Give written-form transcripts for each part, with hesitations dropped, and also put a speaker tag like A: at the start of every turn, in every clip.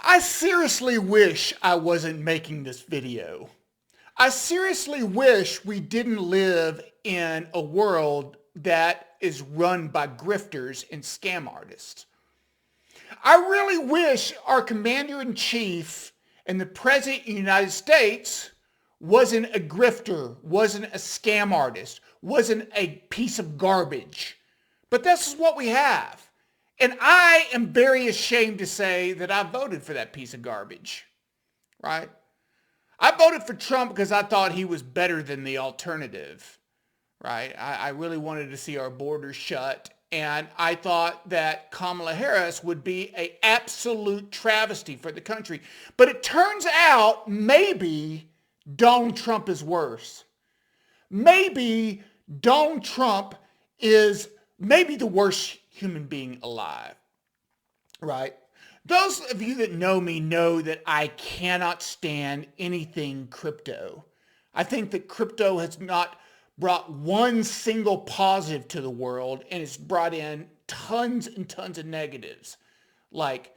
A: I seriously wish I wasn't making this video. I seriously wish we didn't live in a world that is run by grifters and scam artists. I really wish our commander-in-chief and the president of the United States wasn't a grifter, wasn't a scam artist, wasn't a piece of garbage. But this is what we have. And I am very ashamed to say that I voted for that piece of garbage, right? I voted for Trump because I thought he was better than the alternative, right? I really wanted to see our borders shut. And I thought that Kamala Harris would be an absolute travesty for the country. But it turns out maybe Donald Trump is worse. Maybe Donald Trump is maybe the worst human being alive, right? Those of you that know me know that I cannot stand anything crypto. I think that crypto has not brought one single positive to the world, and it's brought in tons and tons of negatives, like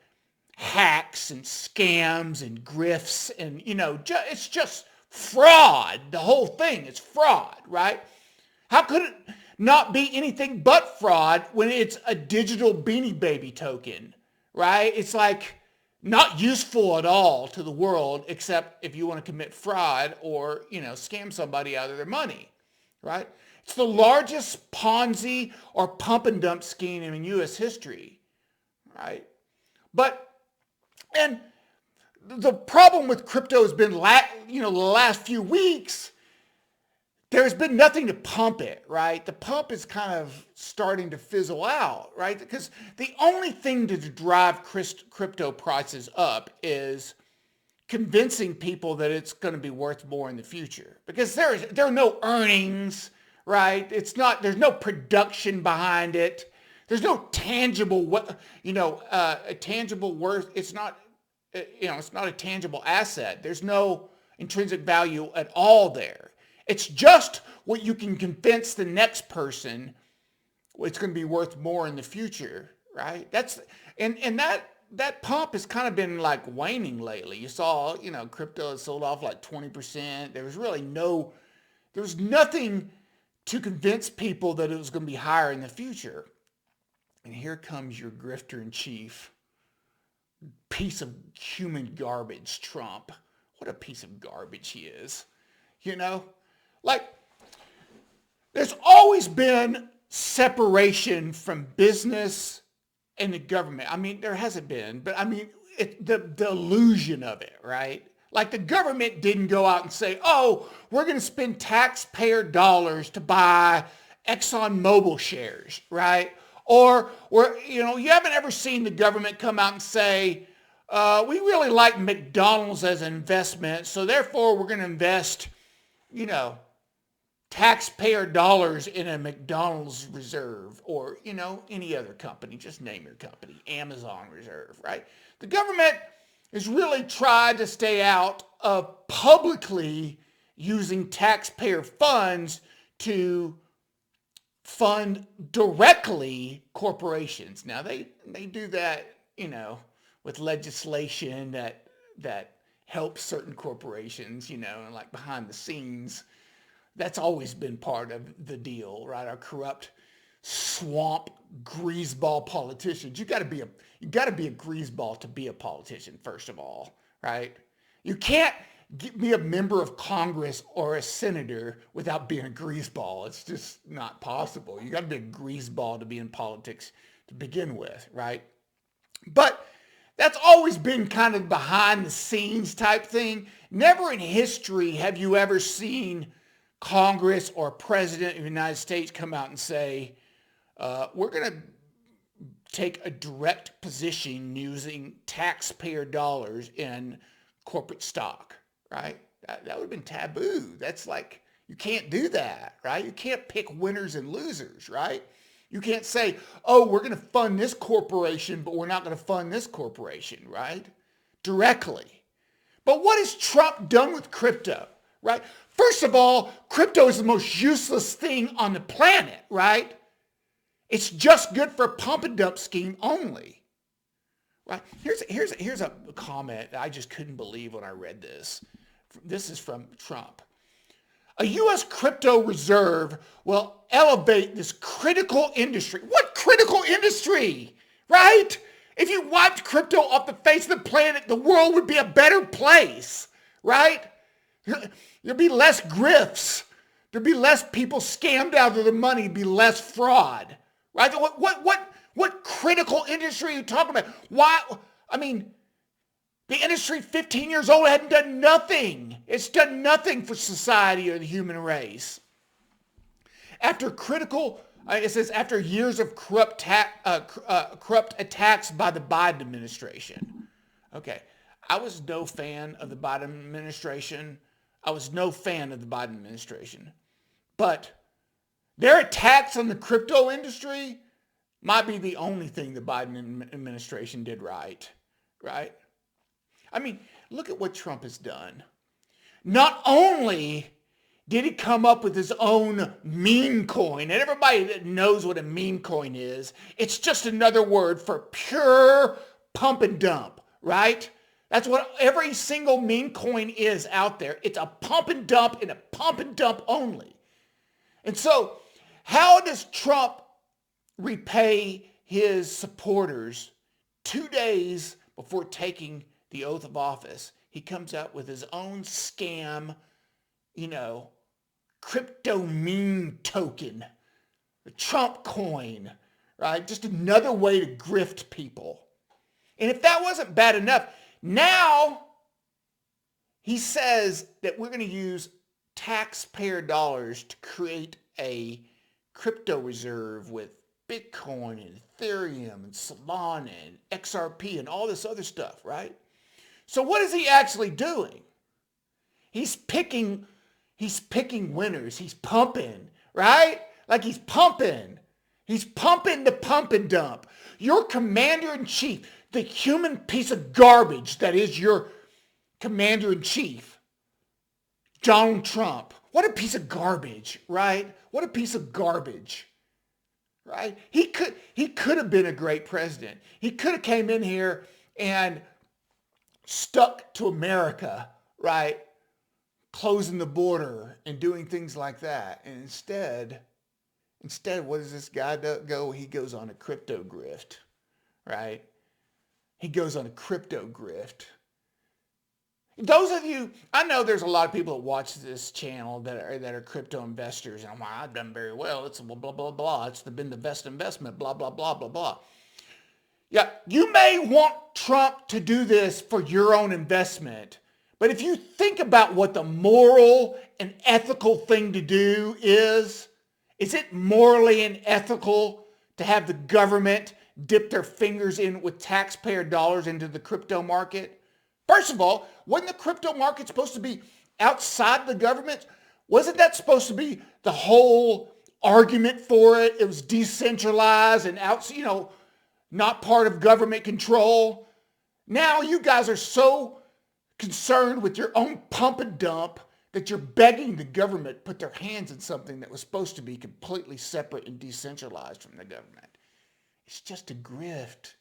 A: hacks and scams and grifts, and it's just fraud. The whole thing is fraud, right? How could it not be anything but fraud when it's a digital Beanie Baby token, right? It's like not useful at all to the world, except if you want to commit fraud or, scam somebody out of their money, right? It's the largest Ponzi or pump and dump scheme in U.S. history, right? And the problem with crypto has been, the last few weeks, there's been nothing to pump it, right? The pump is kind of starting to fizzle out, right? Because the only thing to drive crypto prices up is convincing people that it's going to be worth more in the future. Because there are no earnings, right? There's no production behind it. There's no tangible, a tangible worth. It's not a tangible asset. There's no intrinsic value at all there. It's just what you can convince the next person it's going to be worth more in the future, right? That pump has kind of been like waning lately. You saw, crypto has sold off like 20%. There was nothing to convince people that it was going to be higher in the future. And here comes your grifter in chief, piece of human garbage, Trump. What a piece of garbage he is, Like, there's always been separation from business and the government. I mean, there hasn't been, but I mean, the illusion of it, right? Like the government didn't go out and say, oh, we're going to spend taxpayer dollars to buy ExxonMobil shares, right? Or you haven't ever seen the government come out and say, we really like McDonald's as an investment, so therefore we're going to invest, taxpayer dollars in a McDonald's reserve or, any other company. Just name your company, Amazon reserve, right? The government has really tried to stay out of publicly using taxpayer funds to fund directly corporations. Now they do that, with legislation that helps certain corporations, and like behind the scenes. That's always been part of the deal, right? Our corrupt swamp greaseball politicians. You got to be a greaseball to be a politician, first of all, right? You can't be a member of Congress or a senator without being a greaseball. It's just not possible. You got to be a greaseball to be in politics to begin with, right? But that's always been kind of behind the scenes type thing. Never in history have you ever seen Congress or President of the United States come out and say, we're going to take a direct position using taxpayer dollars in corporate stock, right? That would have been taboo. That's like, you can't do that, right? You can't pick winners and losers, right? You can't say, oh, we're going to fund this corporation, but we're not going to fund this corporation, right? Directly. But what has Trump done with crypto, right? First of all, crypto is the most useless thing on the planet, right? It's just good for a pump and dump scheme only, Right? Here's a comment that I just couldn't believe when I read this. This is from Trump. A U.S. crypto reserve will elevate this critical industry. What critical industry? Right? If you wiped crypto off the face of the planet, the world would be a better place. Right? There'd be less grifts. There'd be less people scammed out of their money. There'd be less fraud. Right? What critical industry are you talking about? Why? I mean, the industry 15 years old hadn't done nothing. It's done nothing for society or the human race. It says after years of corrupt attacks by the Biden administration. Okay, I was no fan of the Biden administration. But their attacks on the crypto industry might be the only thing the Biden administration did right. Right? I mean, look at what Trump has done. Not only did he come up with his own meme coin, and everybody that knows what a meme coin is, it's just another word for pure pump and dump, right? That's what every single meme coin is out there. It's a pump and dump and a pump and dump only. And so, how does Trump repay his supporters 2 days before taking the oath of office? He comes out with his own scam, crypto meme token, the Trump coin, right? Just another way to grift people. And if that wasn't bad enough, now he says that we're going to use taxpayer dollars to create a crypto reserve with Bitcoin and Ethereum and Solana and XRP and all this other stuff, right? So what is he actually doing? He's picking winners. He's pumping, right? Like he's pumping. He's pumping the pump and dump. Your commander-in-chief, the human piece of garbage that is your commander-in-chief, Donald Trump. What a piece of garbage, right? What a piece of garbage. Right? He could have been a great president. He could have came in here and stuck to America, right? Closing the border and doing things like that. And instead, what does this guy go? He goes on a crypto grift, right? He goes on a crypto grift. Those of you, I know there's a lot of people that watch this channel that are crypto investors, and I've done very well. It's blah, blah, blah, blah. It's been the best investment, blah, blah, blah, blah, blah. Yeah, you may want Trump to do this for your own investment, but if you think about what the moral and ethical thing to do is it morally and ethical to have the government dip their fingers in with taxpayer dollars into the crypto market? First of all, wasn't the crypto market supposed to be outside the government? Wasn't that supposed to be the whole argument for it? It was decentralized and not part of government control. Now you guys are so concerned with your own pump and dump that you're begging the government to put their hands in something that was supposed to be completely separate and decentralized from the government. It's just a grift,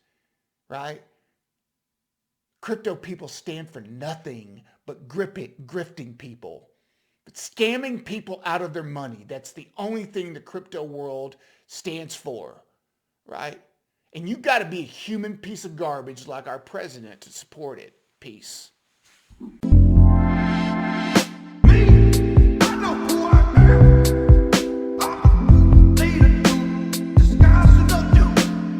A: right? Crypto people stand for nothing but grifting people, but scamming people out of their money. That's the only thing the crypto world stands for, right? And you got to be a human piece of garbage like our president to support it. Peace.